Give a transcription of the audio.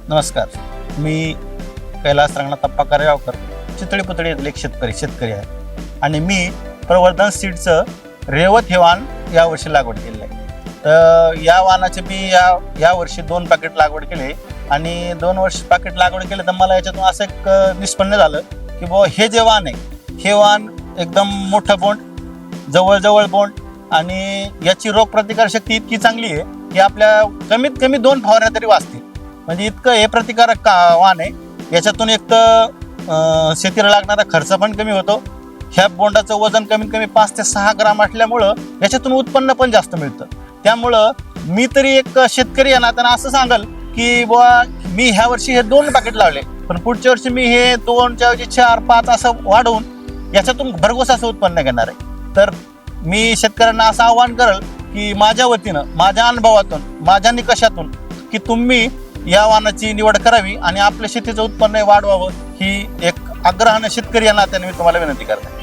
नमस्कार. मी कैलास रंगनाथप्पा करेगावकर, चितळी पुतळी येथील एक शेतकरी आहे आणि मी प्रवर्धन सीडचं रेवत हे वाण यावर्षी लागवड केलेलं आहे. तर या वाणाचे मी या वर्षी 2 पॅकेट लागवड केले आणि 2 पॅकेट लागवड केले तर मला याच्यातून असं एक निष्पन्न झालं की बुवा हे जे वाण आहे हे वाण एकदम मोठं बोंड, जवळ बोंड आणि याची रोगप्रतिकारशक्ती इतकी चांगली आहे की आपल्या कमीत कमी 2 फवारण्या तरी वाचतील. म्हणजे इतकं हे प्रतिकारक वाण आहे. याच्यातून एक तर शेतीला लागणारा खर्च पण कमी होतो. ह्या बोंडाचं वजन कमीत कमी 5 ते 6 ग्राम असल्यामुळं याच्यातून उत्पन्न पण जास्त मिळतं. त्यामुळं मी तरी एक शेतकरी आहे ना, त्यांना असं सांगल की बुवा मी ह्या वर्षी हे 2 पॅकेट लावले, पण पुढच्या वर्षी मी हे 2च्या ऐवजी 4-5 असं वाढवून याच्यातून भरघोस असं उत्पन्न घेणार आहे. तर मी शेतकऱ्यांना असं आवाहन करेल की माझ्या वतीनं, माझ्या अनुभवातून, माझ्या निकषातून की तुम्ही या वाणाची निवड करावी आणि आपल्या शेतीचं उत्पन्न वाढवावं ही एक आग्रहाने शेतकरी या नात्याने मी तुम्हाला विनंती करतो.